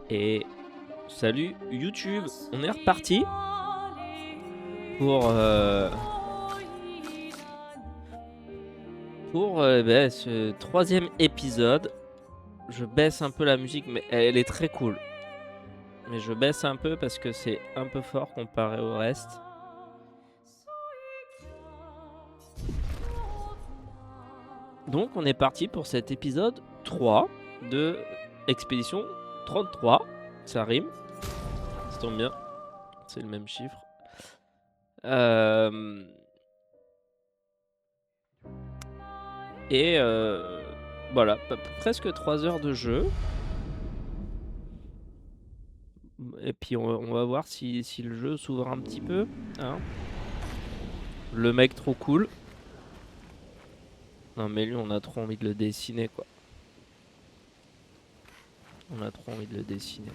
Et salut YouTube, on est reparti pour ce troisième épisode. Je baisse un peu la musique, mais elle est très cool. Mais je baisse un peu parce que c'est un peu fort comparé au reste. Donc on est parti pour cet épisode 3 de Expédition 33. Ça rime, ça tombe bien, c'est le même chiffre. Et voilà, presque 3 heures de jeu. Et puis on va voir si le jeu s'ouvre un petit peu, hein. Le mec trop cool. Non mais lui on a trop envie de le dessiner quoi. On a trop envie de le dessiner.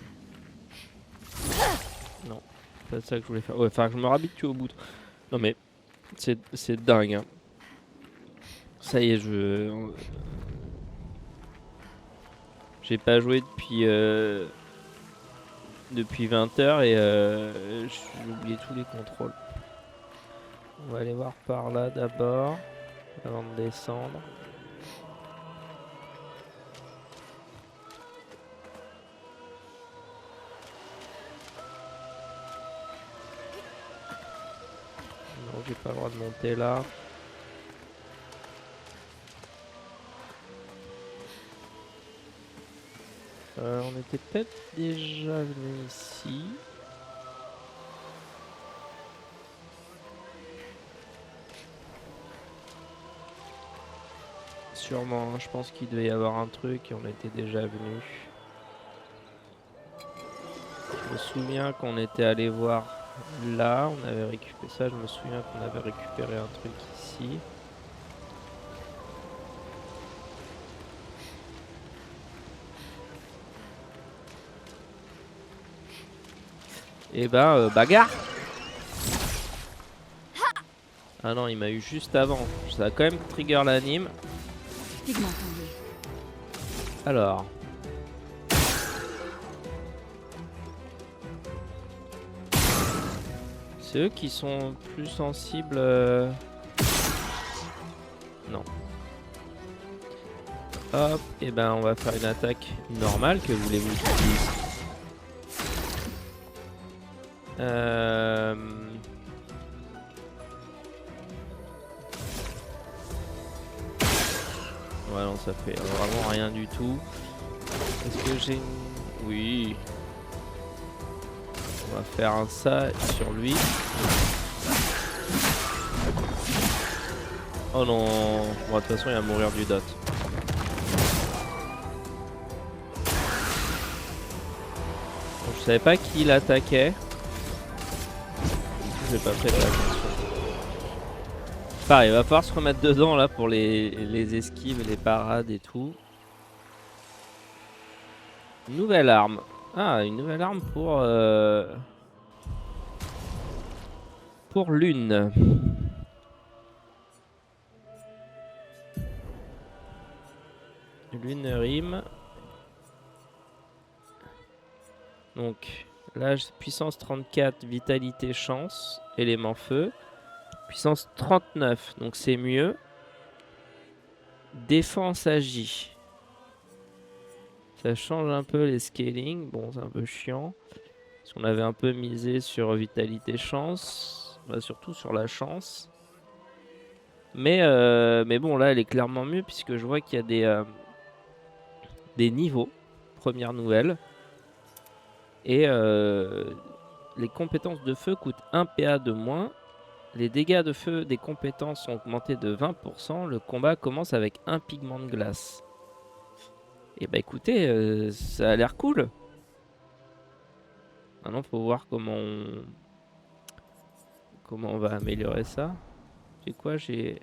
Non, c'est pas ça que je voulais faire. Ouais, enfin je me rabitue au bout. Non mais c'est dingue, hein. Ça y est, j'ai pas joué depuis 20 heures et j'ai oublié tous les contrôles. On va aller voir par là d'abord, avant de descendre. Non, j'ai pas le droit de monter là. On était peut-être déjà venu ici. Sûrement, hein, je pense qu'il devait y avoir un truc et on était déjà venu. Je me souviens qu'on était allé voir là, on avait récupéré ça, je me souviens qu'on avait récupéré un truc ici. Et bah, bagarre! Ah non, il m'a eu juste avant. Ça a quand même trigger l'anime. Alors. C'est eux qui sont plus sensibles. Non. Hop, et ben on va faire une attaque normale, que voulez-vous que je dise? Ouais non, ça fait vraiment rien du tout. Est-ce que j'ai une... Oui. On va faire un ça sur lui. Oh non. Bon, de toute façon il va mourir du dot. Bon, je savais pas qui l'attaquait. J'ai pas fait attention. Pareil, il va falloir se remettre dedans là pour les esquives, les parades et tout. Nouvelle arme. Ah, une nouvelle arme pour l'une. Lune rime. Donc là, puissance 34, vitalité, chance, élément feu. Puissance 39, donc c'est mieux. Défense agit. Ça change un peu les scaling. Bon, c'est un peu chiant. Parce qu'on avait un peu misé sur vitalité, chance. Bah, surtout sur la chance. Mais bon, là, elle est clairement mieux puisque je vois qu'il y a des niveaux. Première nouvelle. Et les compétences de feu coûtent 1 PA de moins. Les dégâts de feu des compétences sont augmentés de 20%. Le combat commence avec un pigment de glace. Et bah écoutez, ça a l'air cool. Maintenant, faut voir comment on va améliorer ça. C'est quoi, j'ai...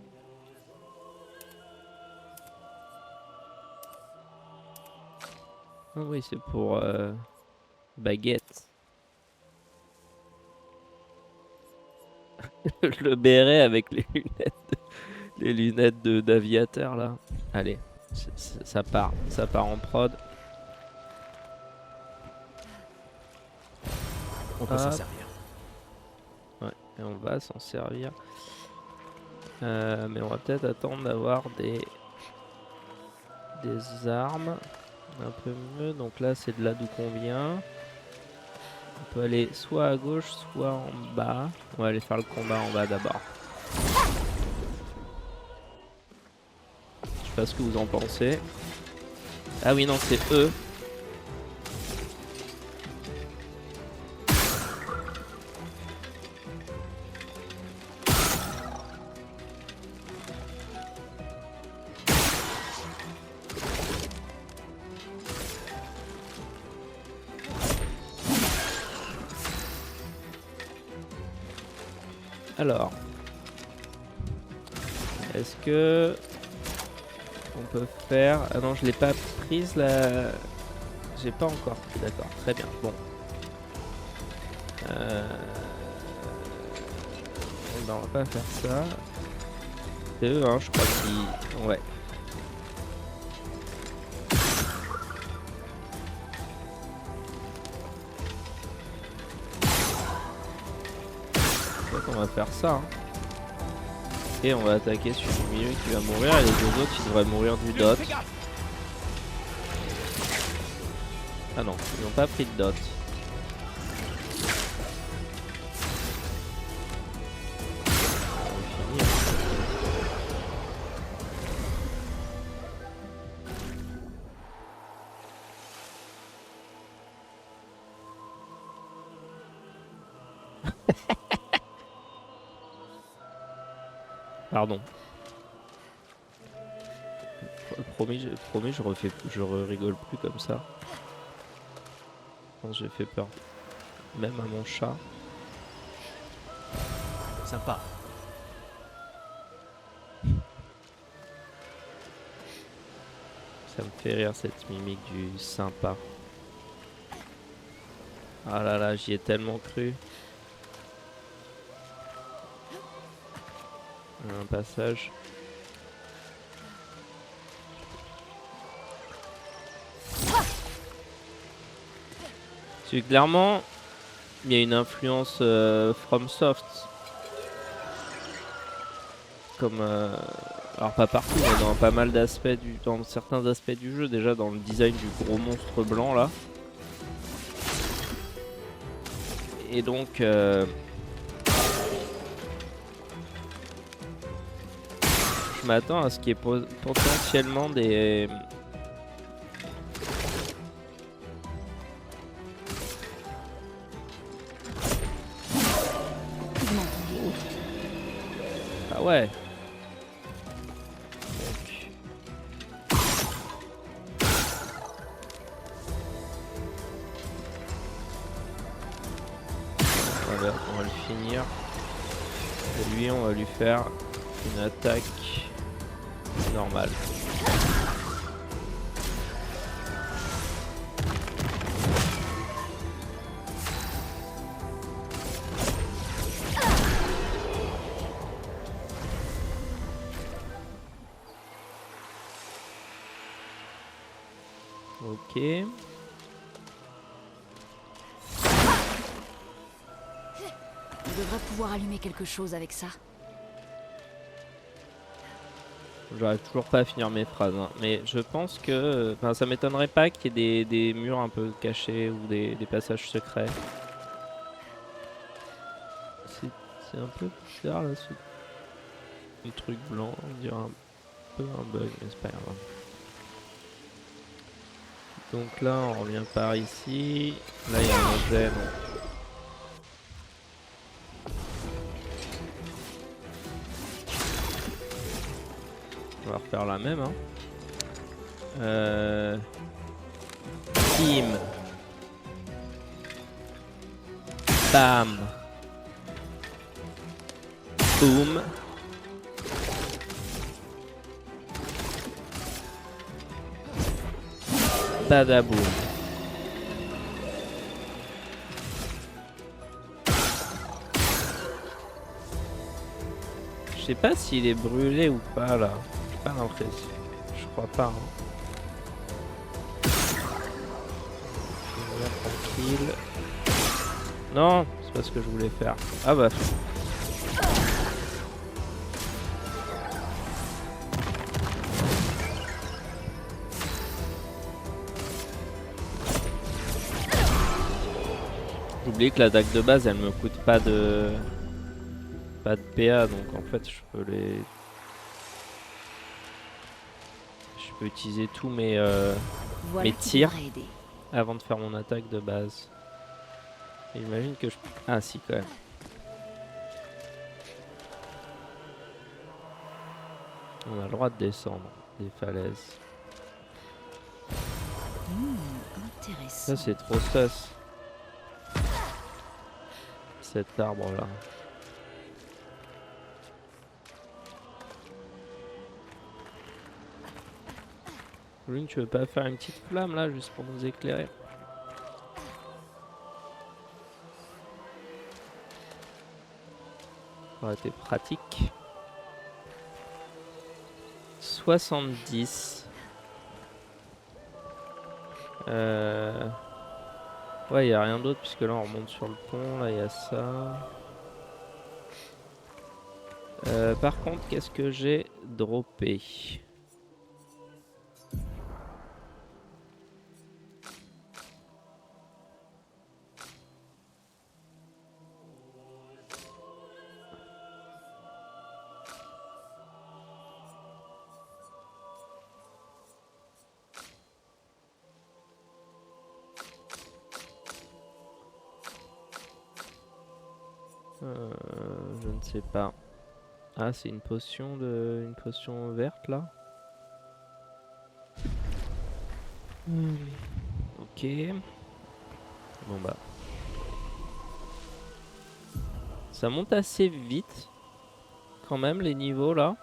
Ah oui, c'est pour baguette. Le béret avec les lunettes d'aviateur là. Allez, ça part en prod. On peut s'en Hop. servir. Ouais, et on va s'en servir. Mais on va peut-être attendre d'avoir des armes un peu mieux. Donc là, c'est de là d'où qu'on vient. On peut aller soit à gauche, soit en bas. On va aller faire le combat en bas d'abord. Je sais pas ce que vous en pensez. Ah oui, non, c'est eux. Alors, est-ce que on peut faire... Ah non, je l'ai pas prise là. J'ai pas encore pris, d'accord. Très bien, bon. Ben, on va pas faire ça. C'est eux, hein, je crois qu'ils... Ouais. Je crois qu'on va faire ça. Hein. Et on va attaquer celui du milieu qui va mourir et les deux autres qui devraient mourir du dot. Ah non, ils n'ont pas pris de dot. On va finir. Pardon. Promis, je rigole plus comme ça. J'ai fait peur. Même à mon chat. Sympa. Ça me fait rire cette mimique du sympa. Ah là là, j'y ai tellement cru. Un passage. C'est clairement, il y a une influence FromSoft. Comme, alors pas partout, mais dans pas mal d'aspects dans certains aspects du jeu, déjà dans le design du gros monstre blanc là. Et donc, je m'attends à ce qu'il y ait potentiellement des... Ah ouais. On va le finir. Et lui, on va lui faire une attaque normale. Ok. On devrait pouvoir allumer quelque chose avec ça. J'arrive toujours pas à finir mes phrases, hein. Mais je pense que... Enfin, ça m'étonnerait pas qu'il y ait des murs un peu cachés ou des passages secrets. C'est un peu bizarre là, ce truc blanc, on dirait un peu un bug, mais c'est pas grave. Donc là, on revient par ici. Là, il y a un objet. On va refaire la même. Hein. Bim. Bam. Boom. Badaboum. Je sais pas s'il est brûlé ou pas là. J'ai pas l'impression. Je crois pas. Hein. Tranquille. Non, c'est pas ce que je voulais faire. Ah bah. J'ai oublié que l'attaque de base elle me coûte pas de PA, donc en fait je peux utiliser tous mes Voilà mes qui tirs devrait aider. avant de faire mon attaque de base. Et j'imagine que je... Ah si quand même. On a le droit de descendre des falaises. Intéressant. Ça c'est trop sus. Cet arbre là. Lune, tu veux pas faire une petite flamme là juste pour nous éclairer? Ça aurait été pratique. 70. Ouais, y a rien d'autre puisque là on remonte sur le pont, là il y a ça. Par contre, qu'est-ce que j'ai droppé? Je ne sais pas. Ah, c'est une potion verte là. Ok. Bon bah. Ça monte assez vite quand même les niveaux là.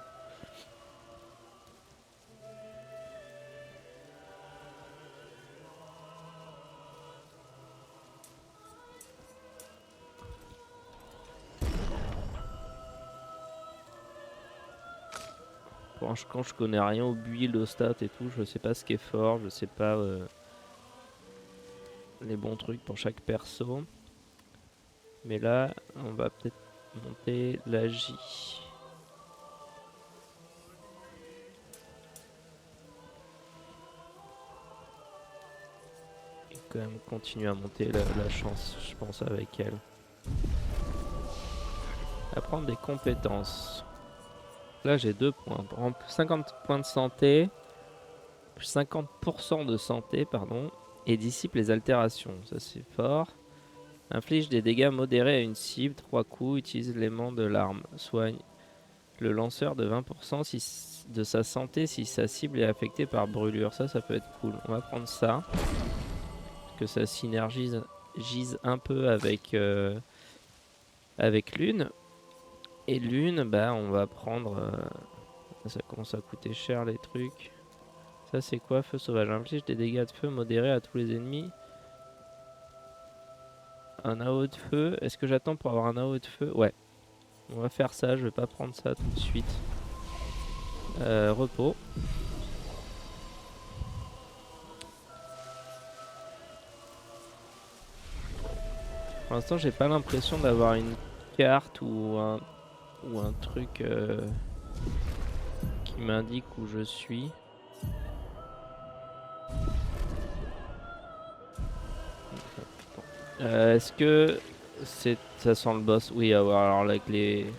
Quand je connais rien au build, au stats et tout, je sais pas ce qui est fort, je sais pas les bons trucs pour chaque perso. Mais là, on va peut-être monter la J. Et quand même continuer à monter la chance, je pense, avec elle. Apprendre des compétences. Là, j'ai 2 points. 50 points de santé, plus 50% de santé, pardon, et dissipe les altérations. Ça, c'est fort. Inflige des dégâts modérés à une cible, 3 coups, utilise l'élément de l'arme. Soigne le lanceur de 20% de sa santé si sa cible est affectée par brûlure. Ça peut être cool. On va prendre ça. Que ça synergise un peu avec Lune. Et Lune, bah on va prendre... ça commence à coûter cher les trucs. Ça c'est quoi? Feu sauvage. Inflige des dégâts de feu modérés à tous les ennemis. Un AO de feu. Est-ce que j'attends pour avoir un AO de feu? Ouais. On va faire ça. Je vais pas prendre ça tout de suite. Repos. Pour l'instant, j'ai pas l'impression d'avoir une carte ou un truc qui m'indique où je suis. Est-ce que ça sent le boss? Oui, alors avec les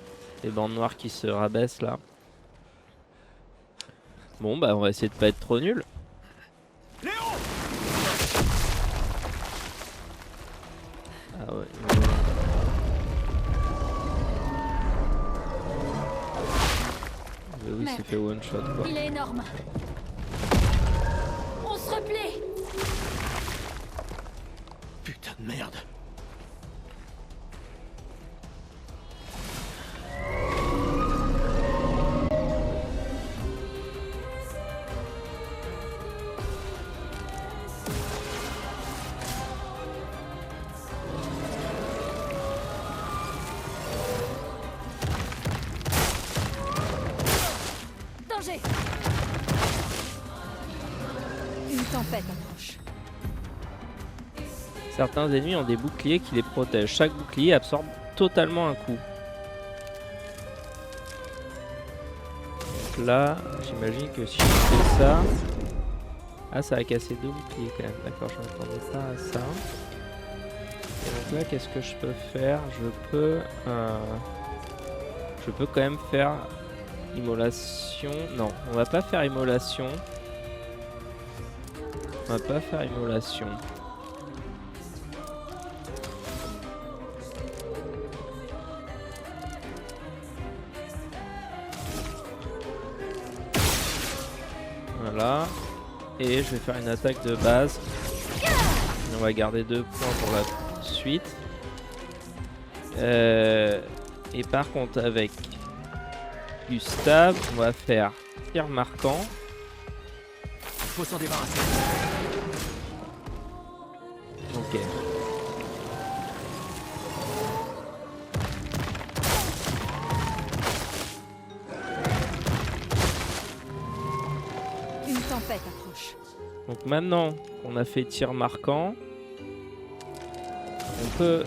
bandes noires qui se rabaissent là. Bon bah on va essayer de pas être trop nul. Ah ouais. Mais oui, c'est fait one shot quoi. Il est énorme. On se replie. Putain de merde. Danger. Une tempête approche. Certains ennemis ont des boucliers qui les protègent. Chaque bouclier absorbe totalement un coup. Donc là, j'imagine que si je fais ça... Ah, ça a cassé 2 boucliers quand même. D'accord, je m'attendais pas à ça. Et donc là, qu'est-ce que je peux faire? Je peux quand même faire immolation. Non, on va pas faire immolation. On va pas faire immolation. Voilà. Et je vais faire une attaque de base. Et on va garder 2 points pour la suite. Et par contre avec Gustave, on va faire tir marquant. Faut s'en débarrasser. Ok. Une tempête approche. Donc maintenant qu'on a fait tir marquant, on peut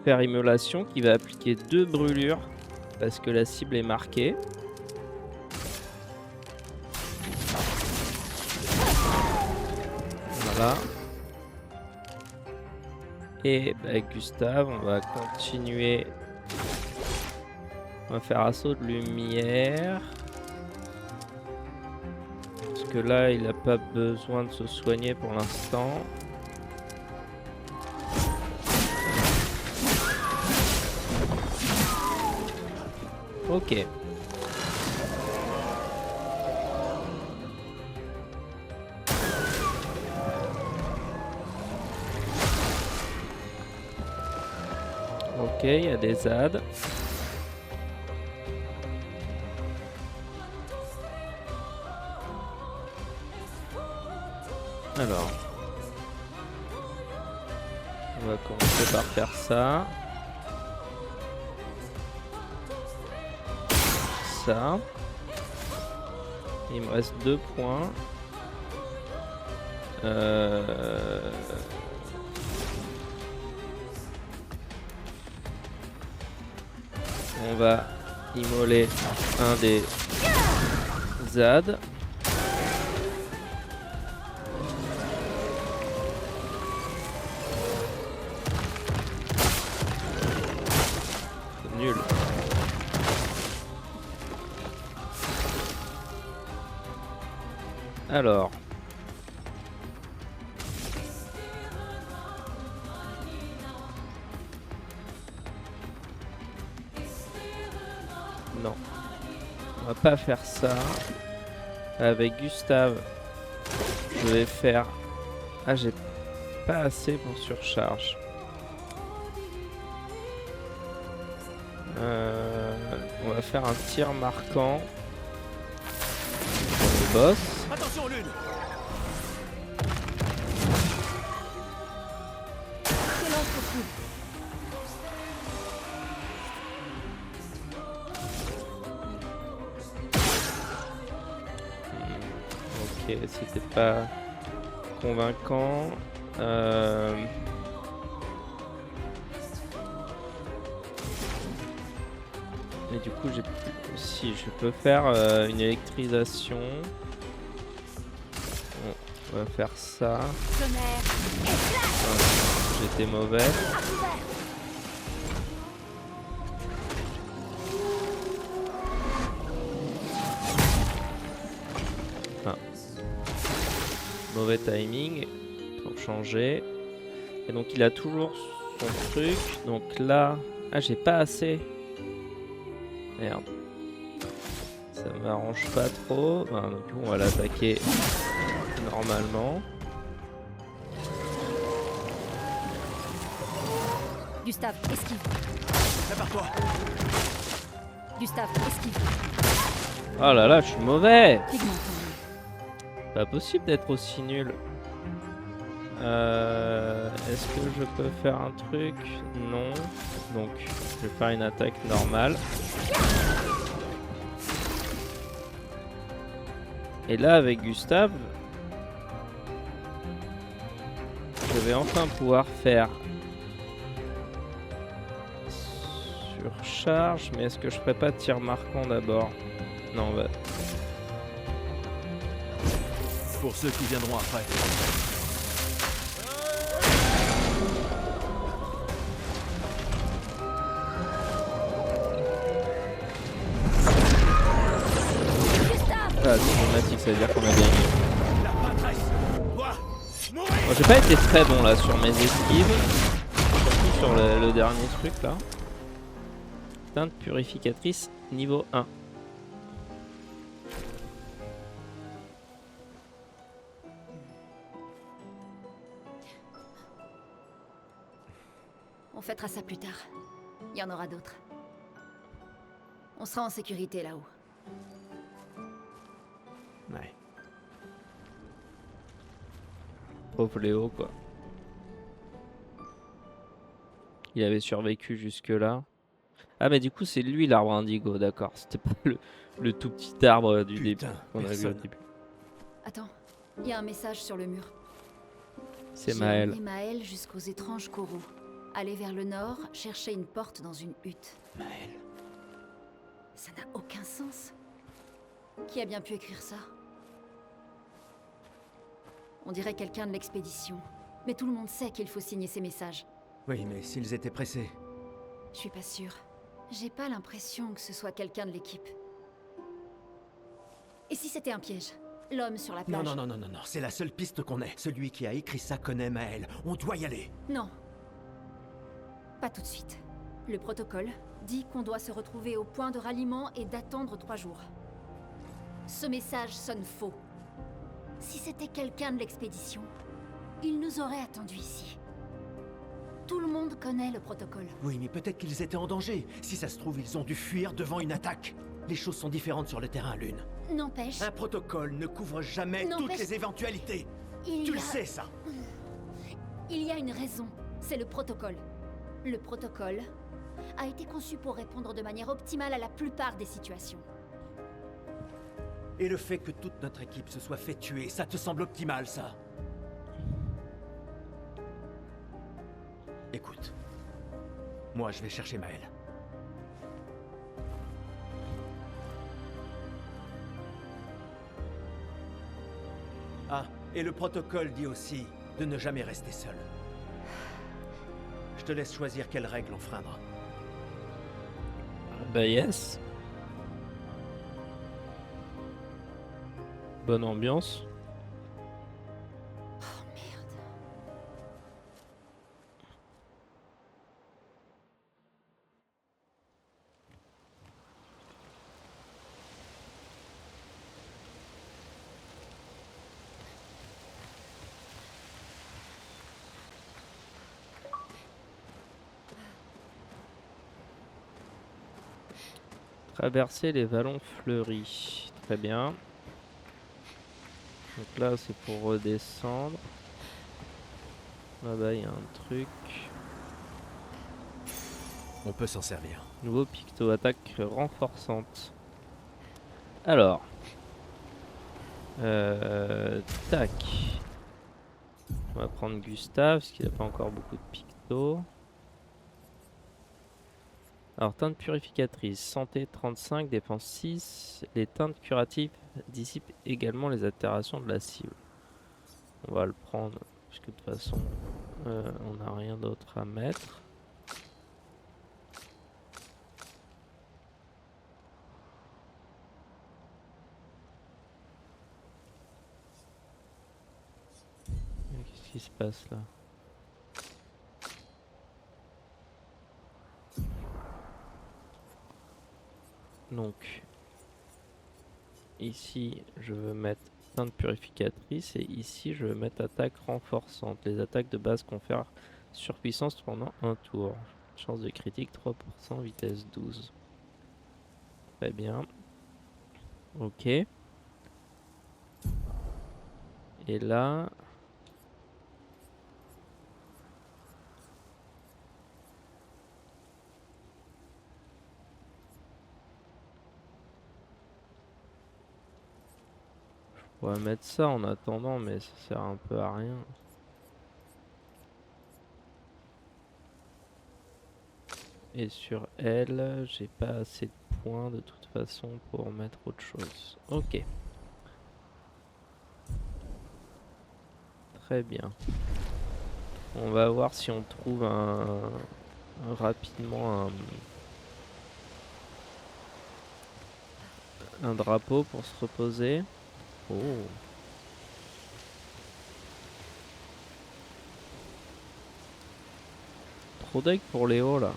faire immolation qui va appliquer 2 brûlures parce que la cible est marquée. Voilà. Et avec Gustave, on va continuer. On va faire assaut de lumière. Parce que là, il n'a pas besoin de se soigner pour l'instant. Ok. Ok, il y a des ZAD. Alors, on va commencer par faire ça. Ça. Il me reste 2 points. On va immoler un des ZAD. Nul. Alors. Non. On va pas faire ça. Avec Gustave, je vais faire... Ah, j'ai pas assez pour surcharge. On va faire un tir marquant pour le boss. Attention, Lune. C'est l'entre-coup. Ok, c'était pas convaincant. Mais du coup, si je peux faire une électrisation. Bon, on va faire ça. Tonnerre. J'étais mauvais. Ah. Mauvais timing pour changer. Et donc il a toujours son truc. Donc là, ah j'ai pas assez. Merde. Ça m'arrange pas trop. Enfin, du coup on va l'attaquer normalement. Gustave, esquive. Prépare-toi. Gustave, esquive. Oh là là, je suis mauvais. Pigment tendu. Pas possible d'être aussi nul. Est-ce que je peux faire un truc? Non. Donc, je vais faire une attaque normale. Et là, avec Gustave, je je vais enfin pouvoir faire surcharge, mais est-ce que je ferais pas tir marquant d'abord? Non, bah. Pour ceux qui viendront après. Ah, c'est problématique, ça veut dire qu'on a gagné. La maîtresse doit mourir. Bon, j'ai pas été très bon là sur mes esquives, surtout sur le dernier truc là. Teinte purificatrice niveau 1. On fêtera ça plus tard. Il y en aura d'autres. On sera en sécurité là-haut. Ouais. Pauvre Léo quoi. Il avait survécu jusque là. Ah mais du coup c'est lui l'arbre indigo, d'accord. C'était pas le tout petit arbre du début Putain, qu'on a vu au personne. début. Attends, il y a un message sur le mur. C'est J'ai Maël. emmené Maël jusqu'aux étranges coraux. Aller vers le nord, chercher une porte dans une hutte. Maël. Ça n'a aucun sens. Qui a bien pu écrire ça? On dirait quelqu'un de l'expédition. Mais tout le monde sait qu'il faut signer ces messages. Oui, mais s'ils étaient pressés. Je suis pas sûre. J'ai pas l'impression que ce soit quelqu'un de l'équipe. Et si c'était un piège? L'homme sur la plage? Non, c'est la seule piste qu'on ait. Celui qui a écrit ça connaît Maël. On doit y aller. Non. Pas tout de suite. Le protocole dit qu'on doit se retrouver au point de ralliement et d'attendre 3 jours. Ce message sonne faux. Si c'était quelqu'un de l'expédition, il nous aurait attendus ici. Tout le monde connaît le protocole. Oui, mais peut-être qu'ils étaient en danger. Si ça se trouve, ils ont dû fuir devant une attaque. Les choses sont différentes sur le terrain, Lune. N'empêche, Un protocole ne couvre jamais Non, toutes mais- les éventualités. il Tu y le a... sais, ça. Il y a une raison. C'est le protocole. Le protocole a été conçu pour répondre de manière optimale à la plupart des situations. Et le fait que toute notre équipe se soit fait tuer, ça te semble optimal, ça? Écoute. Moi, je vais chercher Maël. Ah, et le protocole dit aussi de ne jamais rester seul. Je te laisse choisir quelle règle enfreindre. Bah yes. Bonne ambiance. Oh merde. Traverser les vallons fleuris. Très bien. Donc là c'est pour redescendre. Là-bas il y a un truc. On peut s'en servir. Nouveau picto, attaque renforçante. Alors. Tac. On va prendre Gustave, parce qu'il n'a pas encore beaucoup de picto. Alors, teinte purificatrice, santé 35, défense 6. Les teintes curatives dissipent également les altérations de la cible. On va le prendre, puisque de toute façon, on n'a rien d'autre à mettre. Qu'est-ce qui se passe là? Donc, ici, je veux mettre teinte purificatrice et ici, je veux mettre attaque renforçante. Les attaques de base confèrent surpuissance pendant un tour. Chance de critique 3%, vitesse 12. Très bien. Ok. Et là... On va mettre ça en attendant, mais ça sert un peu à rien. Et sur elle, j'ai pas assez de points de toute façon pour mettre autre chose. Ok. Très bien. On va voir si on trouve rapidement un drapeau pour se reposer. Oh. Trop deck pour Léo là.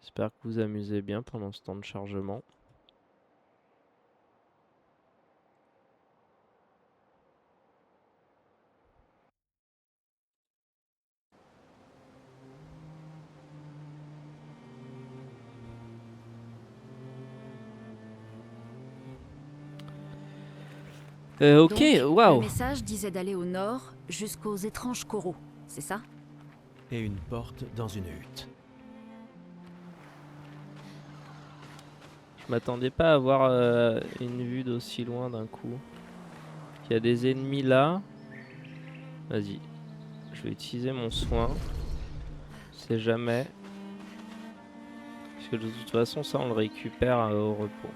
J'espère que vous vous amusez bien pendant ce temps de chargement. Ok, Donc, waouh. le message disait d'aller au nord jusqu'aux étranges coraux, c'est ça? Et une porte dans une hutte. Je m'attendais pas à avoir une vue d'aussi loin d'un coup. Il y a des ennemis là. Vas-y. Je vais utiliser mon soin. Je sais jamais. Parce que de toute façon, ça, on le récupère au repos.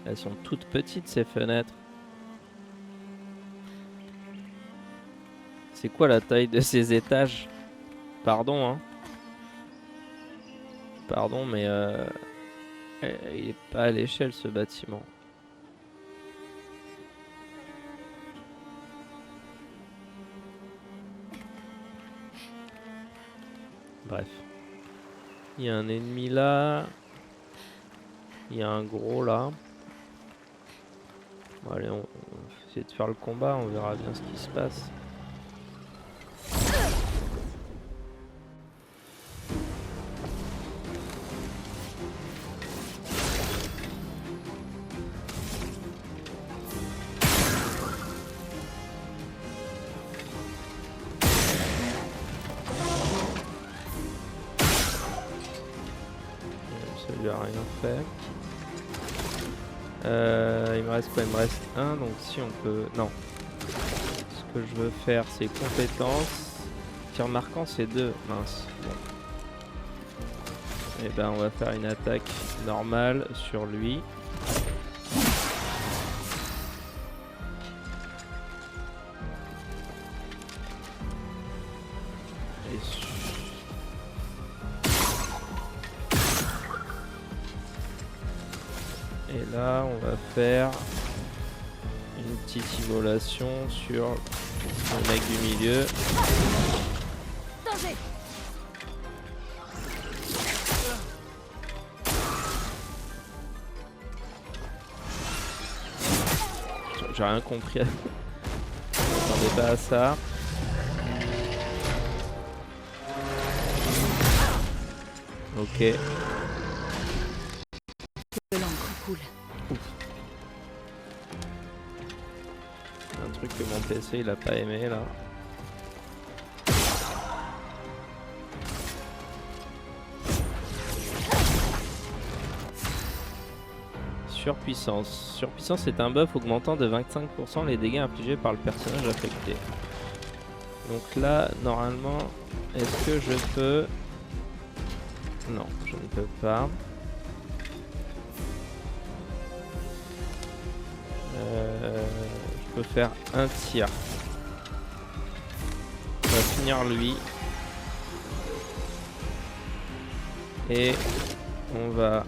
Elles sont toutes petites, ces fenêtres. C'est quoi la taille de ces étages? Pardon, hein. Pardon, mais il est pas à l'échelle, ce bâtiment. Bref. Il y a un ennemi là. Il y a un gros là. Bon, allez, on va essayer de faire le combat, on verra bien ce qui se passe. Ça lui a rien fait. Il me reste quoi? Il me reste un, donc si on peut... Non. Ce que je veux faire, c'est compétences. Tir marquant, c'est 2. Mince. Bon. Et ben, on va faire une attaque normale sur lui. Et là, on va faire une petite immolation sur le mec du milieu. Danger! J'ai rien compris. Je m'attendais pas à ça. Ok. De l'encre coule. Un truc que mon PC il a pas aimé là. Surpuissance. Surpuissance est un buff augmentant de 25% les dégâts infligés par le personnage affecté. Donc là, normalement, est-ce que je peux... Non, je ne peux pas. Je peux faire un tir. On va finir lui. Et on va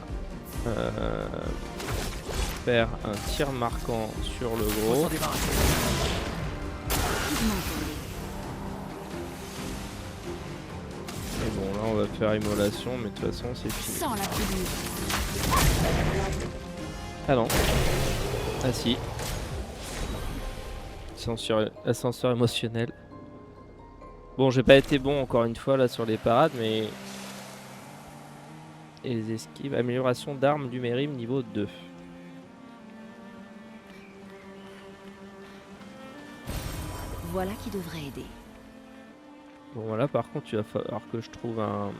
faire un tir marquant sur le gros. Et bon, là on va faire immolation, mais de toute façon c'est fini. Sans la pluie. Ah non. Ah si. Ascenseur émotionnel. Bon, j'ai pas été bon encore une fois là sur les parades, mais... Et les esquives, amélioration d'armes du Mérim niveau 2. Voilà qui devrait aider. Bon voilà, par contre il va falloir que je trouve un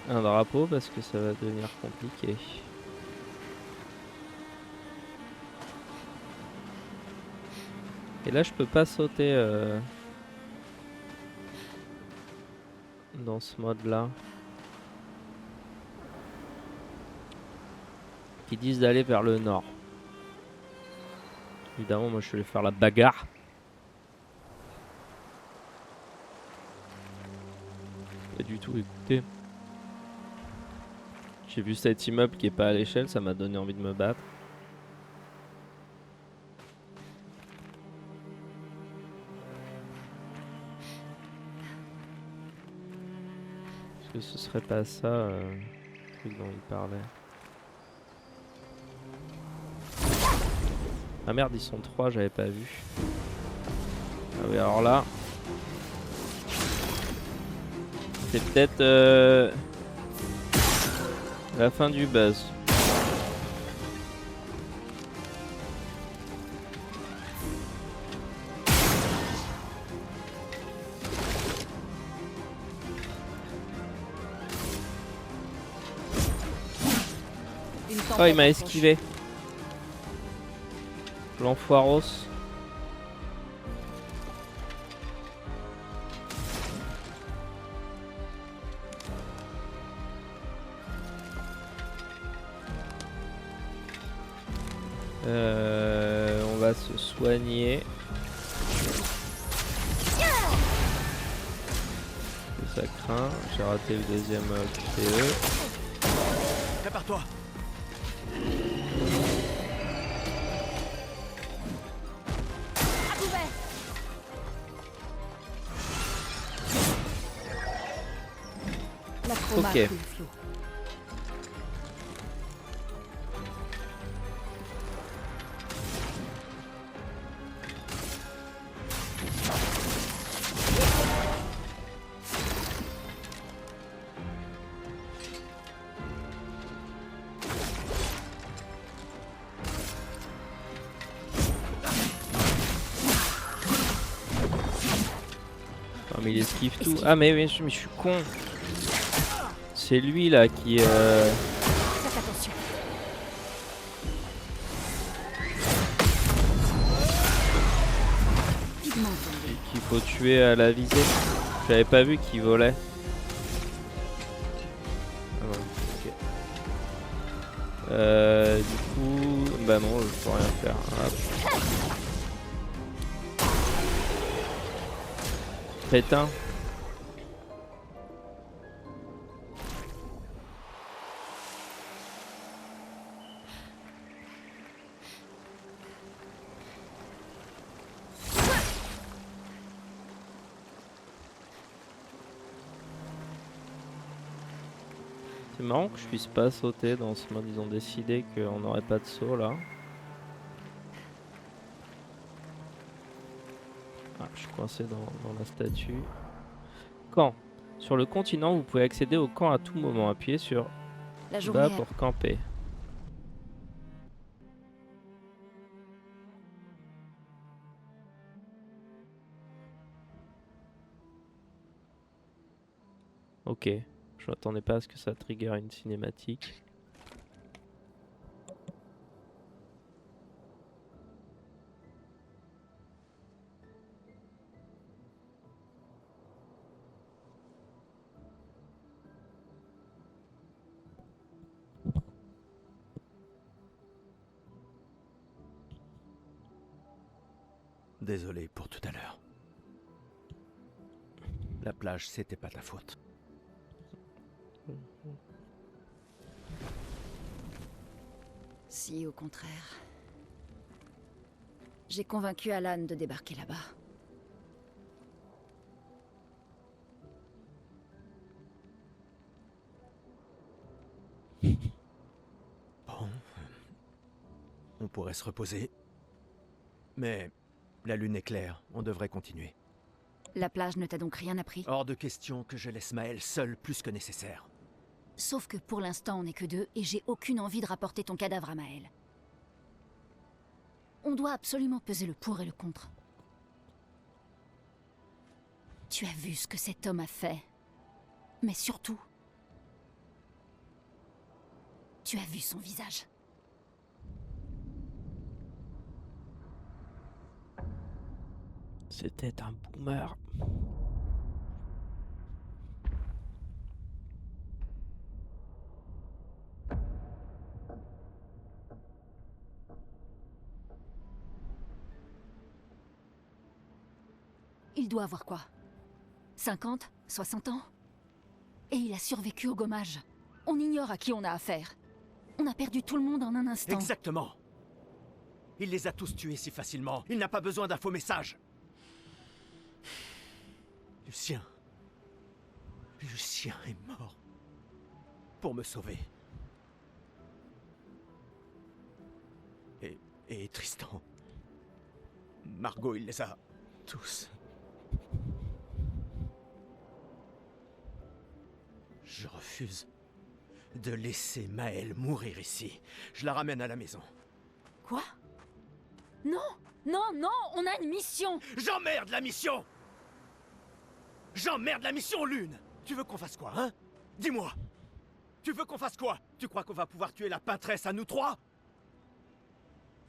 drapeau parce que ça va devenir compliqué. Et là je peux pas sauter dans ce mode là. Ils disent d'aller vers le nord. Évidemment moi je vais faire la bagarre. Pas du tout, écoutez. J'ai vu cet immeuble qui est pas à l'échelle, ça m'a donné envie de me battre. Est-ce que ce serait pas ça le truc dont il parlait? Ah merde, ils sont 3, j'avais pas vu. Ah oui, alors là... C'est peut-être la fin du buzz. Oh, il m'a esquivé. L'enfoiros. On va se soigner. Ça craint. J'ai raté le deuxième QTE. Prépare-toi. Ok. Mais il esquive tout. Ah mais oui, mais je suis con. C'est lui là qui... Faites attention. qu'il faut tuer à la visée. J'avais pas vu qu'il volait. Ah ouais, ok. Du coup... Bah non, je peux rien faire. Hop. Pétain. C'est marrant que je puisse pas sauter dans ce mode. Ils ont décidé qu'on n'aurait pas de saut là. Ah, je suis coincé dans la statue. Camp. Sur le continent, vous pouvez accéder au camp à tout moment. Appuyez sur bas pour camper. Ok. Je m'attendais pas à ce que ça trigger une cinématique. Désolé pour tout à l'heure. La plage, c'était pas ta faute. Si, au contraire. J'ai convaincu Alan de débarquer là-bas. Bon. On pourrait se reposer. Mais la lune est claire, on devrait continuer. La plage ne t'a donc rien appris? Hors de question que je laisse Maël seul plus que nécessaire. Sauf que pour l'instant, on n'est que deux, et j'ai aucune envie de rapporter ton cadavre à Maël. On doit absolument peser le pour et le contre. Tu as vu ce que cet homme a fait. Mais surtout, tu as vu son visage. C'était un boomer. Il doit avoir quoi? 50? 60 ans? Et il a survécu au gommage. On ignore à qui on a affaire. On a perdu tout le monde en un instant. Exactement. Il les a tous tués si facilement. Il n'a pas besoin d'un faux message. Lucien. Lucien est mort. Pour me sauver. Et Tristan. Margot, il les a tous. Je refuse de laisser Maël mourir ici. Je la ramène à la maison. Quoi? Non! Non, non! On a une mission! J'emmerde la mission! J'emmerde la mission, Lune! Tu veux qu'on fasse quoi, hein? Dis-moi! Tu veux qu'on fasse quoi? Tu crois qu'on va pouvoir tuer la peintresse à nous trois?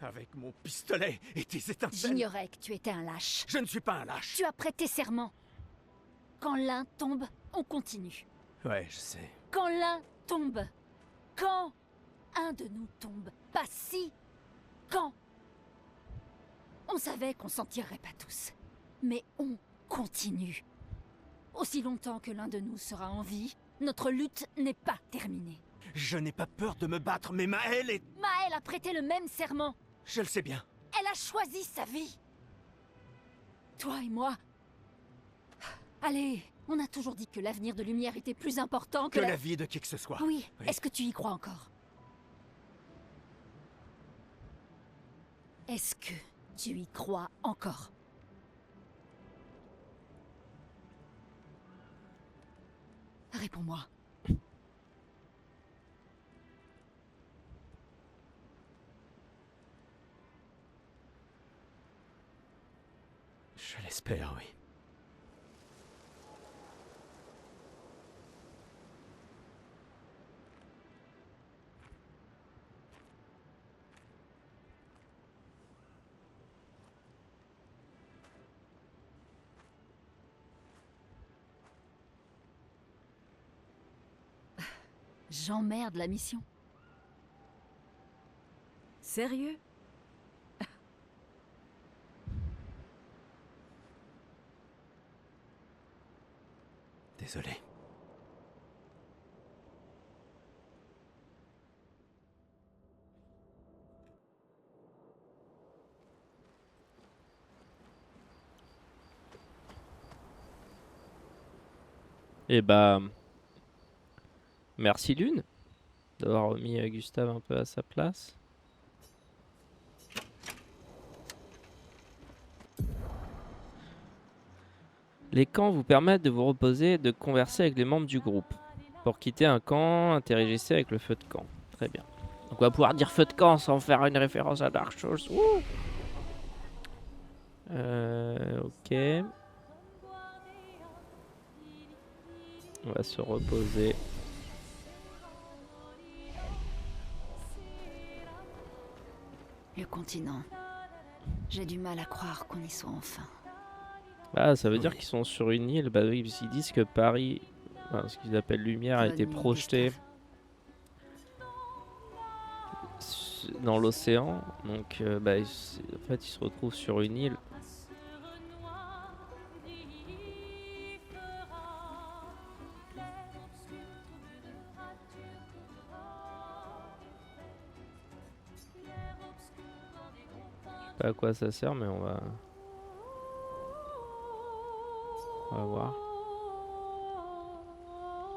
Avec mon pistolet et tes étincelles? J'ignorais que tu étais un lâche. Je ne suis pas un lâche. Tu as prêté serment. Quand l'un tombe, on continue. Ouais, je sais. Quand l'un tombe. Quand un de nous tombe. Pas si. Quand. On savait qu'on s'en tirerait pas tous. Mais on continue. Aussi longtemps que l'un de nous sera en vie, notre lutte n'est pas terminée. Je n'ai pas peur de me battre, mais Maël est... Maël a prêté le même serment. Je le sais bien. Elle a choisi sa vie. Toi et moi... Allez, on a toujours dit que l'avenir de Lumière était plus important que Que la vie de qui que ce soit. Oui, Oui. est-ce que tu y crois encore? Est-ce que tu y crois encore? Réponds-moi. Je l'espère, oui. J'emmerde la mission. Sérieux? Désolé. Et bah, merci Lune d'avoir remis Gustave un peu à sa place. Les camps vous permettent de vous reposer et de converser avec les membres du groupe. Pour quitter un camp, interagissez avec le feu de camp. Très bien. Donc on va pouvoir dire feu de camp sans faire une référence à Dark Souls. Ouh. Ok. On va se reposer. Le continent. J'ai du mal à croire qu'on y soit enfin. Ah, ça veut dire Oui. qu'ils sont sur une île. Bah oui, parce qu'ils disent que Paris, enfin, ce qu'ils appellent lumière, a Bonne été nuit, projeté dans l'océan. Donc, bah, en fait, ils se retrouvent sur une île. Je sais pas à quoi ça sert, mais on va voir.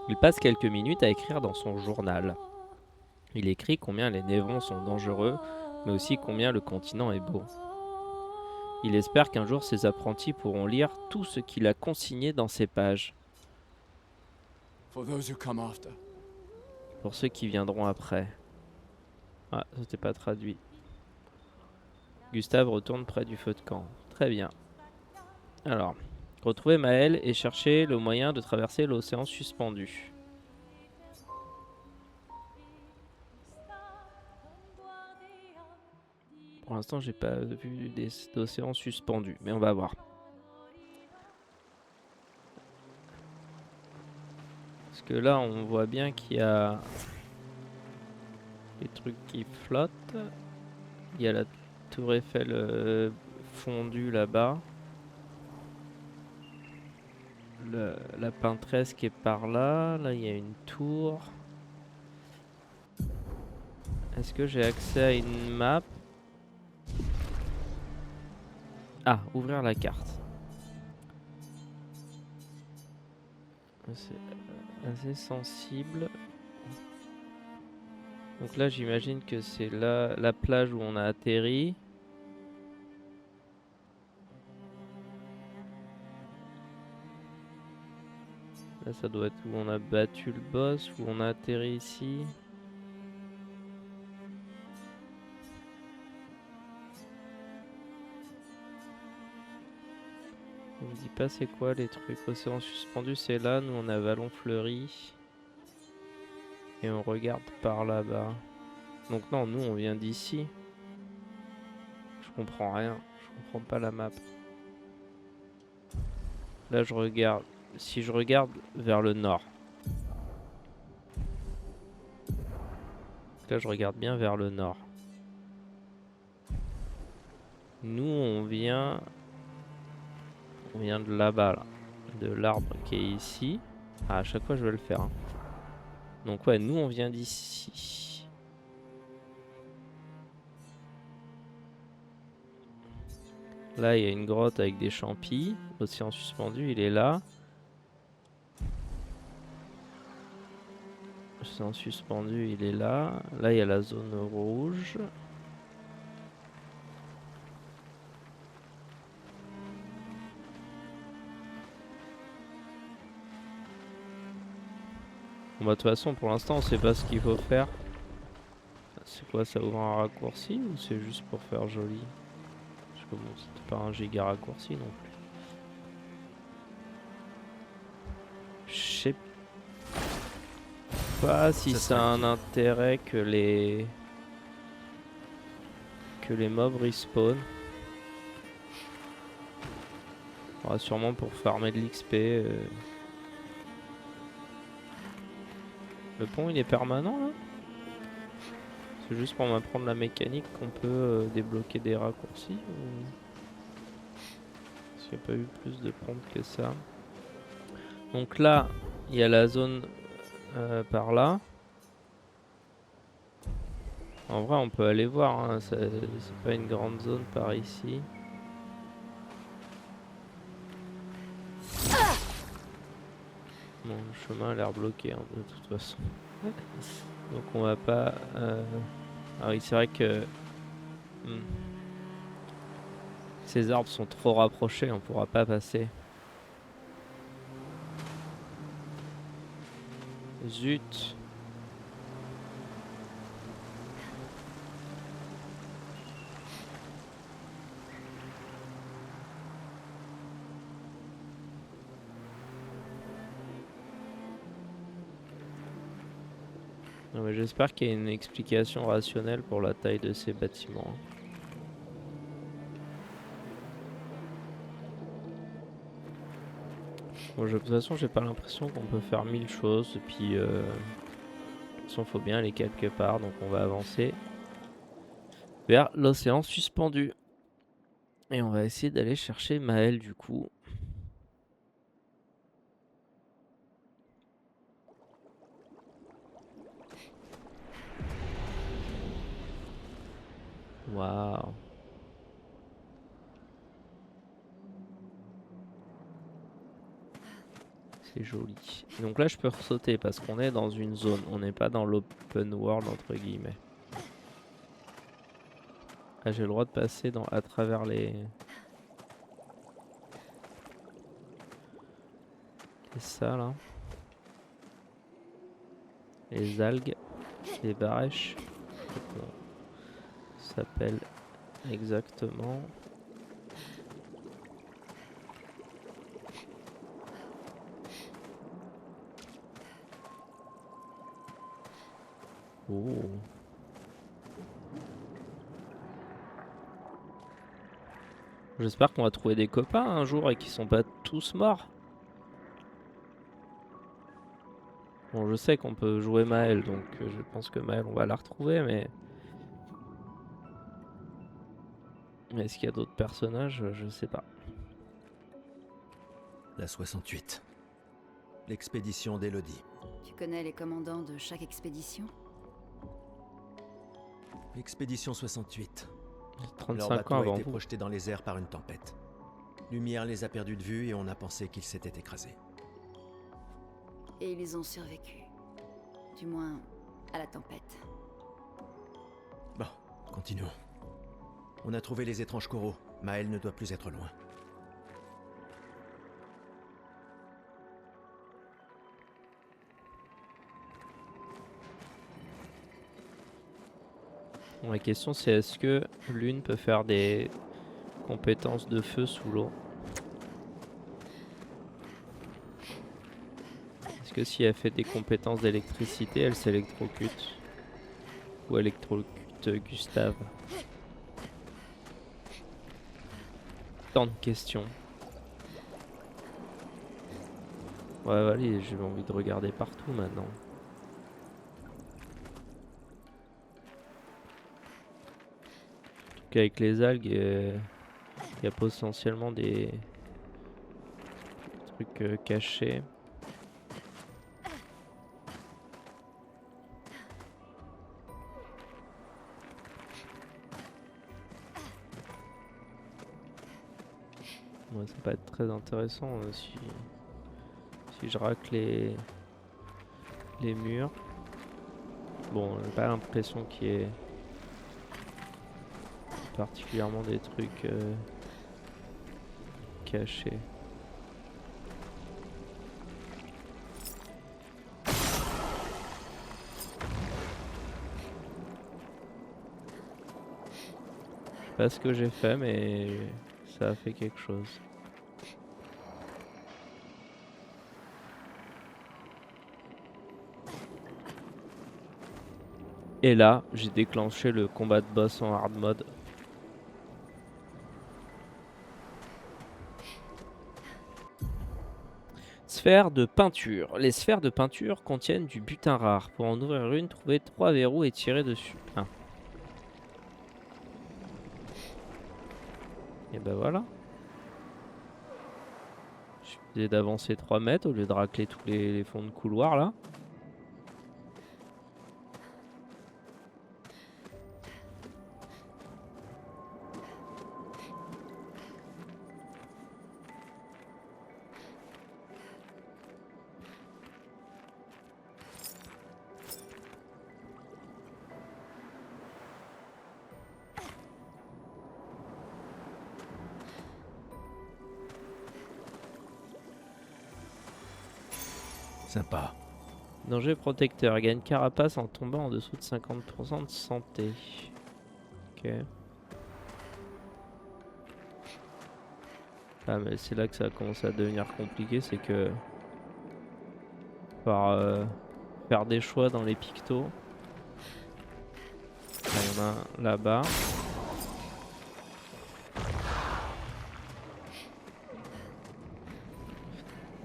Il passe quelques minutes à écrire dans son journal. Il écrit combien les Névrons sont dangereux, mais aussi combien le continent est beau. Il espère qu'un jour ses apprentis pourront lire tout ce qu'il a consigné dans ces pages. For those who come after. Pour ceux qui viendront après. Ah, c'était pas traduit. Gustave retourne près du feu de camp. Très bien. Alors, retrouver Maël et chercher le moyen de traverser l'océan suspendu. Pour l'instant, j'ai pas vu d'océan suspendu, mais on va voir. Parce que là, on voit bien qu'il y a des trucs qui flottent. Il y a la tour Eiffel fondue là-bas. La peintresse qui est par là. Là, il y a une tour. Est-ce que j'ai accès à une map? Ah, ouvrir la carte. C'est assez sensible. Donc là, j'imagine que c'est la plage où on a atterri. Là, ça doit être où on a battu le boss, où on a atterri ici. On me dit pas c'est quoi les trucs. Océan suspendu, c'est là. Nous, on a Vallon Fleuri. Et on regarde par là-bas. Donc non, nous, on vient d'ici. Je comprends rien. Je comprends pas la map. Là, je regarde. Si je regarde vers le nord. Là, je regarde bien vers le nord. Nous, on vient de là-bas, là. De l'arbre qui est ici. Ah, à chaque fois, je vais le faire. Hein. Donc ouais, nous, on vient d'ici. Là, il y a une grotte avec des champis. L'océan suspendu, il est là. L'océan suspendu, il est là. Là, il y a la zone rouge. Bon bah de toute façon pour l'instant on sait pas ce qu'il faut faire. C'est quoi, ça ouvre un raccourci ou c'est juste pour faire joli? Parce que bon, c'était pas un giga raccourci non plus. Je sais pas si ça a un intérêt que les mobs respawn. Ouais, sûrement pour farmer de l'XP. Le pont il est permanent là? C'est juste pour m'apprendre la mécanique qu'on peut débloquer des raccourcis ou... Parce qu'il n'y a pas eu plus de prompts que ça. Donc là, il y a la zone par là. En vrai, on peut aller voir, hein. C'est pas une grande zone par ici. Bon, le chemin a l'air bloqué hein, de toute façon. Donc on va pas... Ah oui, c'est vrai que... Ces arbres sont trop rapprochés, on pourra pas passer. Zut. J'espère qu'il y a une explication rationnelle pour la taille de ces bâtiments. Bon, de toute façon, j'ai pas l'impression qu'on peut faire 1000 choses. Et puis, de toute façon, faut bien aller quelque part. Donc, on va avancer vers l'océan suspendu. Et on va essayer d'aller chercher Maël du coup. Waouh. C'est joli. Donc là, je peux sauter parce qu'on est dans une zone. On n'est pas dans l'open world entre guillemets. Ah, j'ai le droit de passer à travers les... C'est ça là. Les algues, les barèches. Comment ça s'appelle exactement? Oh. J'espère qu'on va trouver des copains un jour et qu'ils sont pas tous morts. Bon, je sais qu'on peut jouer Maël, donc je pense que Maël, on va la retrouver, mais... Est-ce qu'il y a d'autres personnages? Je sais pas. La 68. L'expédition d'Elodie. Tu connais les commandants de chaque expédition? Expédition 68. Leur 35 bateau ans a avant été vous. projeté dans les airs par une tempête. Lumière les a perdus de vue et on a pensé qu'ils s'étaient écrasés. Et ils ont survécu. Du moins, à la tempête. Bon, continuons. On a trouvé les étranges coraux. Maël ne doit plus être loin. Bon, la question c'est est-ce que l'une peut faire des compétences de feu sous l'eau? Est-ce que si elle fait des compétences d'électricité, elle s'électrocute? Ou électrocute Gustave? Tant de questions. Ouais, allez, j'ai envie de regarder partout maintenant. Donc avec les algues, il y a potentiellement des trucs cachés. Ouais, ça peut être très intéressant si je racle les murs. Bon, j'ai pas l'impression qu'il y ait particulièrement des trucs cachés. Je sais pas ce que j'ai fait, mais ça a fait quelque chose. Et là, j'ai déclenché le combat de boss en hard mode. Sphère de peinture. Les sphères de peinture contiennent du butin rare. Pour en ouvrir une, trouvez 3 verrous et tirez dessus. Ah. Et ben voilà. Il suffisait d'avancer 3 mètres au lieu de racler tous les fonds de couloir là. Sympa. Danger protecteur. Gagne carapace en tombant en dessous de 50% de santé. Ok. Ah mais c'est là que ça commence à devenir compliqué, c'est que par faire des choix dans les pictos. Là, il y en a un là-bas.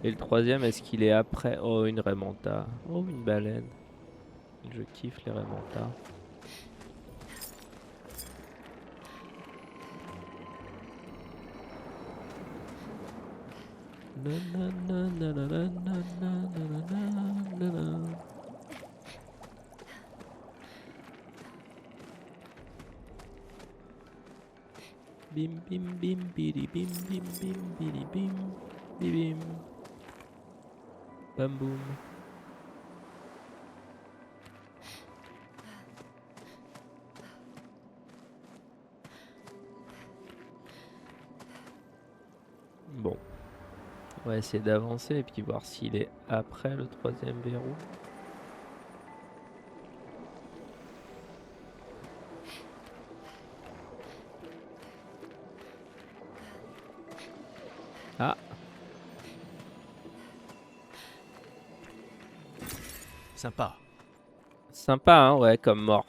Et le troisième, est-ce qu'il est après? Oh, une Raimanta. Oh, une baleine. Je kiffe les Raimanta. Bim bim bim bidi bim bim bim bidi bim bim. Bam boum. Bon. On va essayer d'avancer et puis voir s'il est après le troisième verrou. Ah, Sympa. sympa, hein, ouais, comme mort.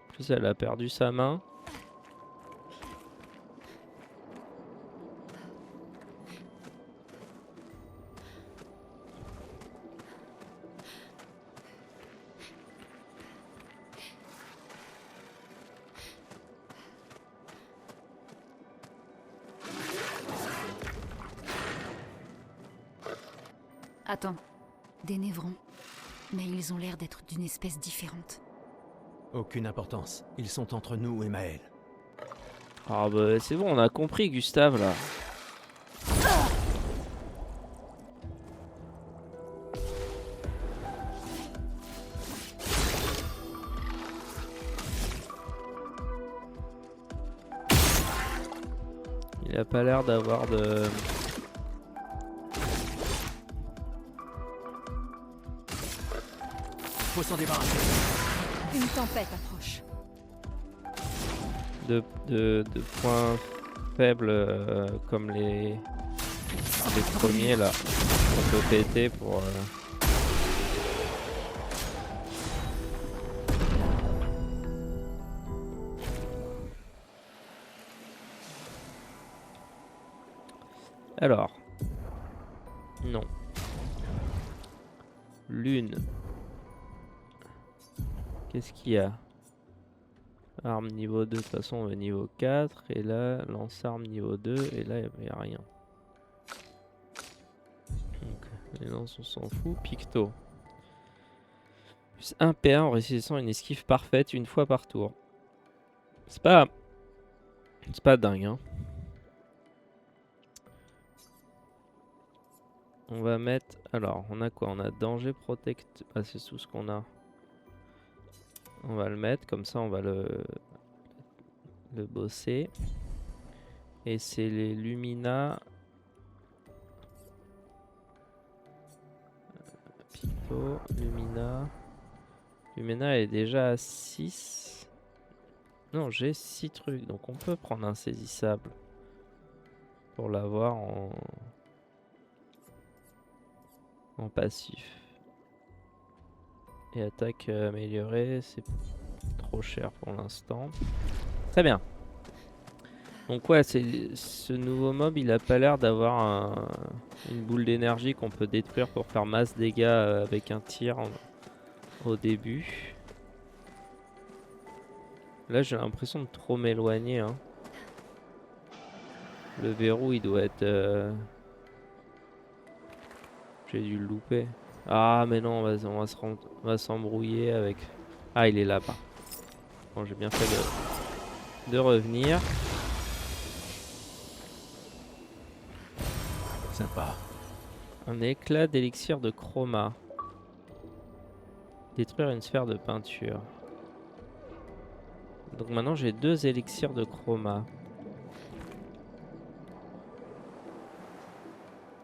En plus, elle a perdu sa main. Attends. Des névrons. Mais ils ont l'air d'être d'une espèce différente. Aucune importance. Ils sont entre nous et Maël. Ah bah c'est bon, on a compris Gustave là. Il a pas l'air d'avoir de... Faut s'en débarrasser. Une tempête approche. de points faibles comme les premiers là. On peut péter pour... Alors. Non. Lune. Qu'est-ce qu'il y a? Arme niveau 2, de toute façon on est niveau 4. Et là, lance-arme niveau 2. Et là, il n'y a rien. Donc, les lances, on s'en fout. Picto. Plus 1 PA en réussissant une esquive parfaite une fois par tour. C'est pas dingue, hein. On va mettre... Alors, on a quoi? On a danger protect... Ah, c'est tout ce qu'on a. On va le mettre, comme ça on va le bosser. Et c'est les Lumina. Picto, Lumina. Lumina est déjà à 6. Non, j'ai 6 trucs, donc on peut prendre un saisissable. Pour l'avoir en passif. Et attaque améliorée, c'est trop cher pour l'instant. Très bien. Donc ouais, ce nouveau mob, il a pas l'air d'avoir une boule d'énergie qu'on peut détruire pour faire masse dégâts avec un tir au début. Là, j'ai l'impression de trop m'éloigner, hein. Le verrou, il doit être... J'ai dû le louper. Ah mais non, on va s'embrouiller avec... Ah, il est là-bas. Bon, j'ai bien fait de revenir. Sympa. Un éclat d'élixir de chroma. Détruire une sphère de peinture. Donc maintenant j'ai 2 élixirs de chroma.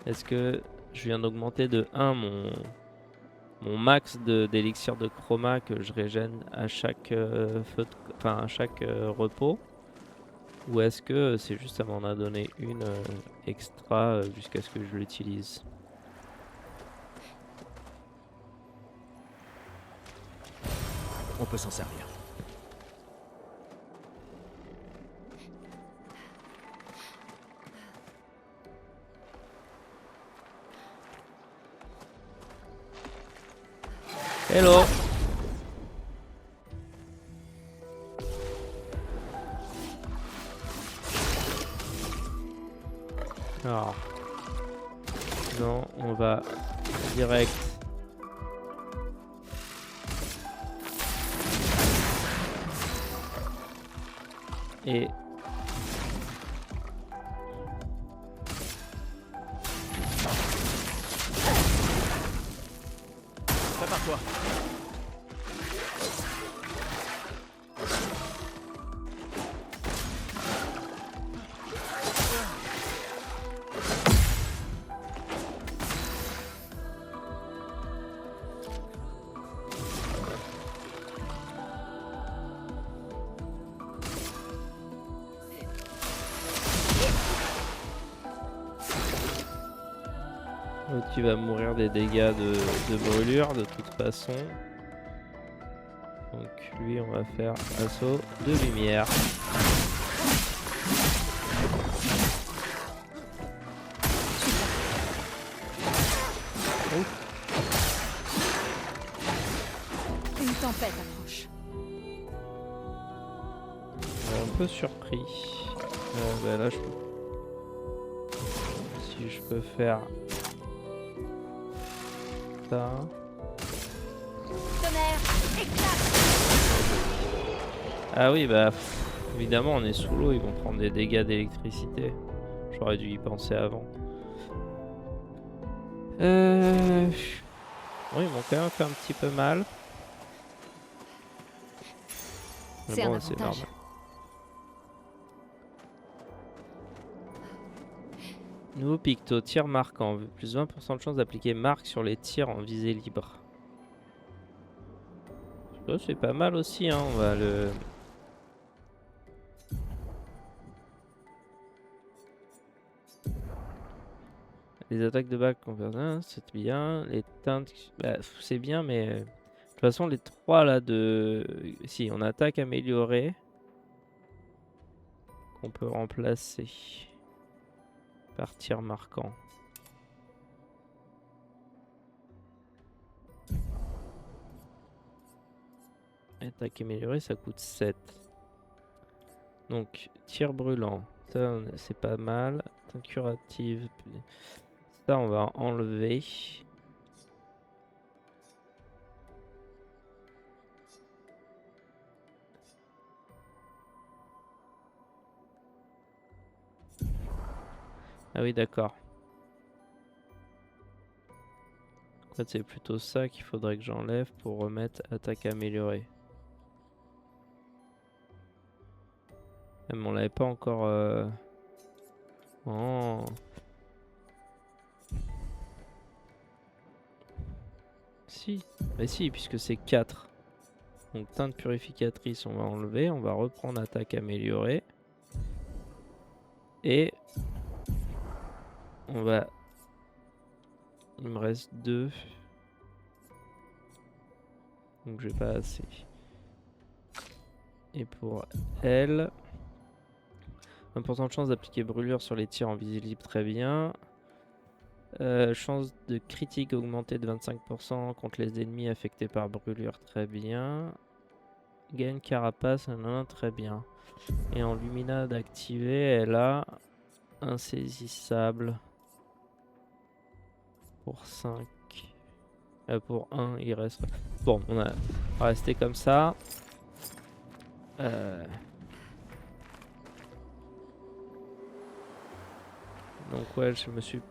Est-ce que je viens d'augmenter de 1 mon max d'élixir de chroma que je régène à chaque à chaque repos, ou est-ce que c'est juste ça m'en a donné une extra jusqu'à ce que je l'utilise? On peut s'en servir. Hello. Alors. Non, on va direct. Et... Prépare-toi. L'autre qui va mourir des dégâts de brûlure de toute façon. Donc lui on va faire assaut de lumière. Une tempête approche. Un peu surpris. Bah là je peux... Si je peux faire ça. Tonnerre, éclate. Ah oui bah évidemment on est sous l'eau, ils vont prendre des dégâts d'électricité. J'aurais dû y penser avant. Oui ils m'ont quand même fait un petit peu mal. Mais C'est bon, un c'est avantage. normal. Nouveau picto, tir marquant. Plus 20% de chance d'appliquer marque sur les tirs en visée libre. Ça c'est pas mal aussi, hein. On va le... Les attaques de bac, c'est bien. Les teintes, bah, c'est bien, mais... De toute façon, les 3 là de... Si, on attaque améliorée. Qu'on peut remplacer par tir marquant. Attaque améliorée, ça coûte 7. Donc, tir brûlant, ça c'est pas mal. Teinte curative, ça on va enlever. Ah oui, d'accord. En fait, c'est plutôt ça qu'il faudrait que j'enlève pour remettre attaque améliorée. Mais on l'avait pas encore... Oh. Si, mais si, puisque c'est 4. Donc teinte purificatrice, on va enlever. On va reprendre attaque améliorée. Et... on va... Il me reste 2. Donc j'ai pas assez. Et pour elle... 20% de chance d'appliquer brûlure sur les tirs en visée libre, très bien. Chance de critique augmentée de 25% contre les ennemis affectés par brûlure, très bien. Gain carapace, très bien. Et en luminade activée, elle a insaisissable pour 5. Pour 1, il reste... Bon, on va rester comme ça. Donc ouais, je me suis...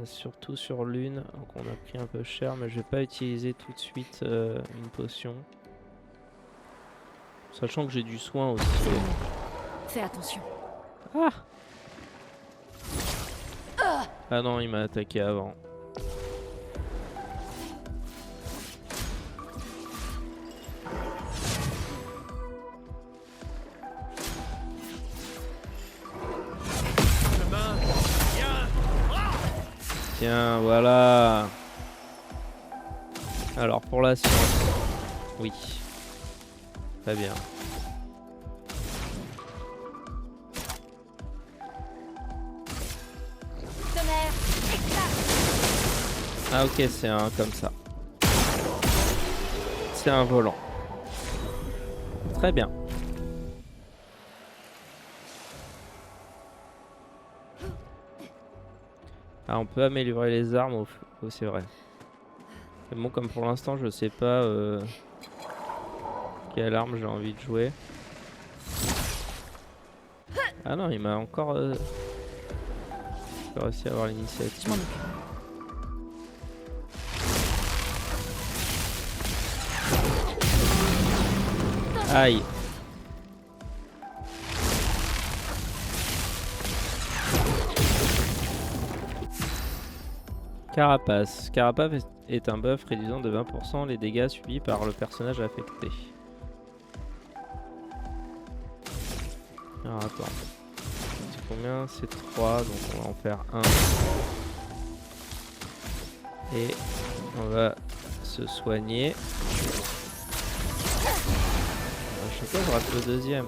surtout sur l'une, donc on a pris un peu cher, mais je vais pas utiliser tout de suite une potion. Sachant que j'ai du soin aussi. Fais attention. Ah! Ah non, il m'a attaqué avant. Tiens, voilà. Alors pour la science. Oui. Très bien. Tonnerre, éclate. Ah ok, c'est un comme ça. C'est un volant. Très bien. Ah, on peut améliorer les armes, c'est vrai. Mais bon, comme pour l'instant, je sais pas quelle arme j'ai envie de jouer. Ah non, il m'a encore... J'ai réussi à avoir l'initiative. Aïe. Carapace. Carapace est un buff réduisant de 20% les dégâts subis par le personnage affecté. Alors attends. C'est combien? C'est 3, donc on va en faire 1. Et on va se soigner. À chaque fois je rate le deuxième.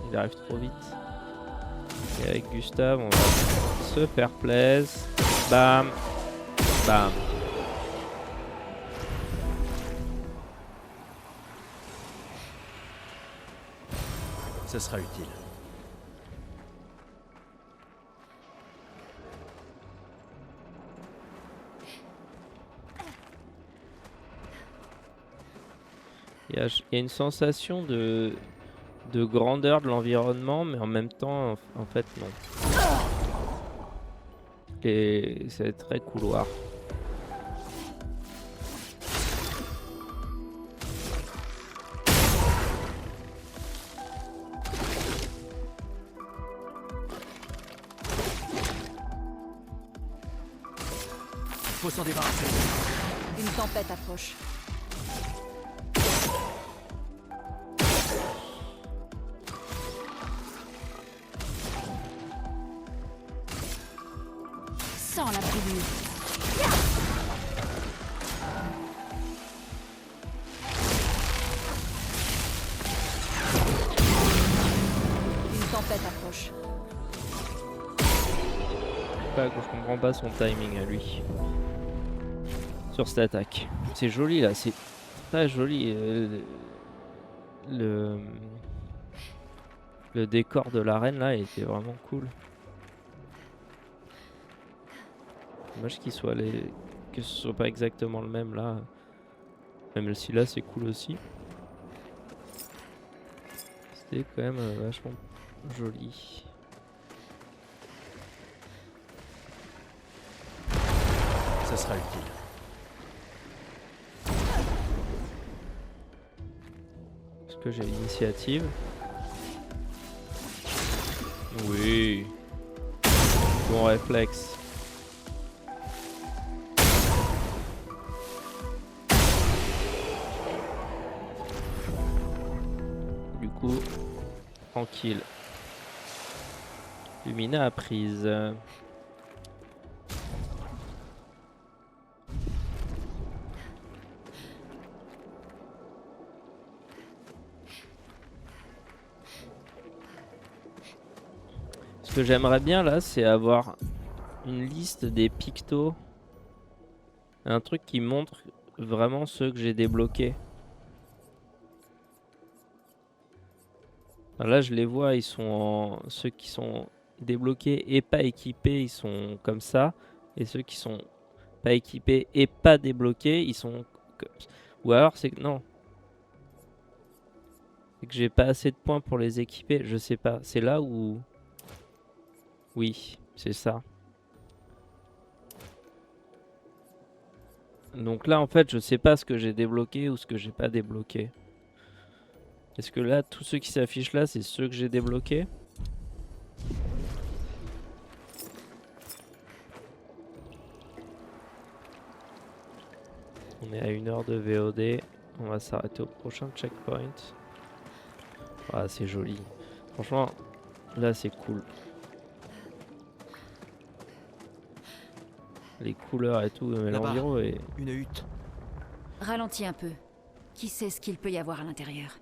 Il arrive trop vite. Et avec Gustave on va se faire plaisir. Bam. Bam. Ce sera utile. Il y a une sensation de grandeur de l'environnement, mais en même temps, en fait, non. Et c'est très couloir. Faut s'en débarrasser. Une tempête approche. Sans la prévenue. Une tempête approche. Je comprends pas son timing à lui. Sur cette attaque. C'est joli là, c'est très joli. Le décor de l'arène là était vraiment cool. Dommage que ce soit pas exactement le même là. Même si là c'est cool aussi. C'était quand même vachement joli. Ce sera utile. Est-ce que j'ai l'initiative? Oui. Bon réflexe. Du coup, tranquille. Lumina à prise. Ce que j'aimerais bien là, c'est avoir une liste des pictos. Un truc qui montre vraiment ceux que j'ai débloqués. Alors là, je les vois, ils sont ceux qui sont débloqués et pas équipés, ils sont comme ça. Et ceux qui sont pas équipés et pas débloqués, ils sont comme ça. Ou alors, c'est que non. C'est que j'ai pas assez de points pour les équiper, je sais pas. C'est là où... Oui, c'est ça. Donc là, en fait, je sais pas ce que j'ai débloqué ou ce que j'ai pas débloqué. Est-ce que là, tous ceux qui s'affichent là, c'est ceux que j'ai débloqués? On est à 1 heure de VOD. On va s'arrêter au prochain checkpoint. Ah, c'est joli. Franchement, là, c'est cool. Les couleurs et tout, mais Là-bas, l'environ est... une hutte. Ralentis un peu. Qui sait ce qu'il peut y avoir à l'intérieur?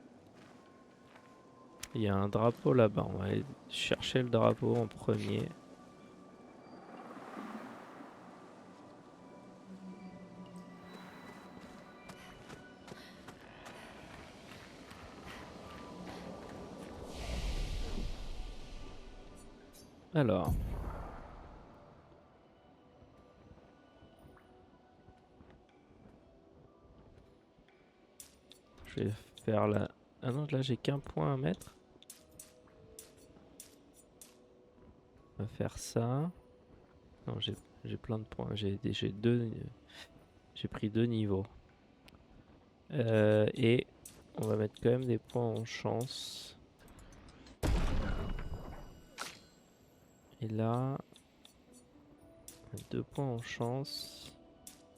Il y a un drapeau là-bas. On va aller chercher le drapeau en premier. Alors. Je vais faire la... Ah non, là j'ai qu'un point à mettre. On va faire ça. Non, j'ai plein de points. J'ai pris 2 niveaux. Et on va mettre quand même des points en chance. Et là, 2 points en chance.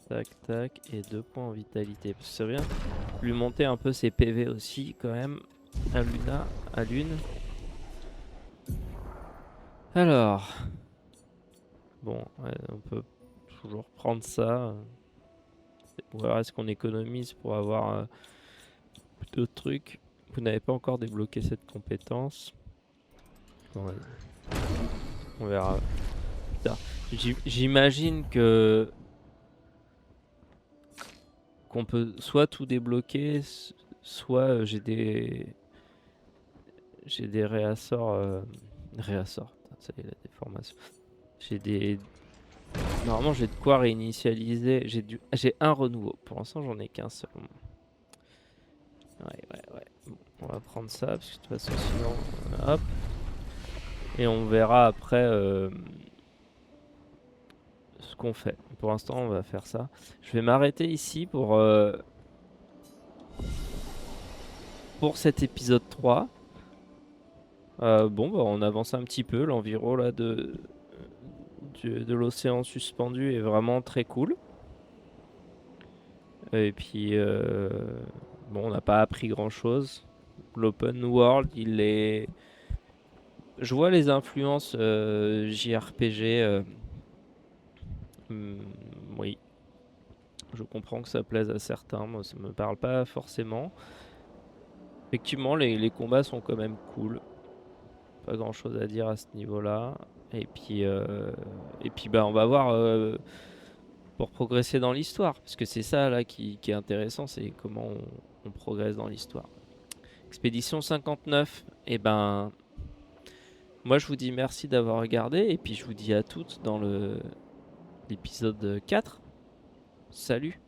Tac, tac. Et 2 points en vitalité. Parce que ça vient lui monter un peu ses PV aussi, quand même. À l'une. Alors. Bon, ouais, on peut toujours prendre ça. Ou alors est-ce qu'on économise pour avoir d'autres trucs? Vous n'avez pas encore débloqué cette compétence. Bon, vas-y. On verra plus tard. J'imagine qu'on peut soit tout débloquer, soit j'ai des réassorts. Réassorts, putain, ça y est, la déformation. Normalement, j'ai de quoi réinitialiser. J'ai un renouveau. Pour l'instant, j'en ai qu'un seul. Ouais. Bon, on va prendre ça, parce que de toute façon, sinon... Hop. Et on verra après ce qu'on fait. Pour l'instant, on va faire ça. Je vais m'arrêter ici pour cet épisode 3. Bon, bah, on avance un petit peu. L'environ là de l'océan suspendu est vraiment très cool. Et puis, bon, on n'a pas appris grand chose. L'open world, il est... Je vois les influences JRPG. Oui. Je comprends que ça plaise à certains. Moi, ça me parle pas forcément. Effectivement, les combats sont quand même cool. Pas grand chose à dire à ce niveau-là. Et puis bah, on va voir pour progresser dans l'histoire. Parce que c'est ça là qui est intéressant, c'est comment on progresse dans l'histoire. Expédition 59. Et ben, moi je vous dis merci d'avoir regardé. Et puis je vous dis à toutes dans l'épisode 4. Salut!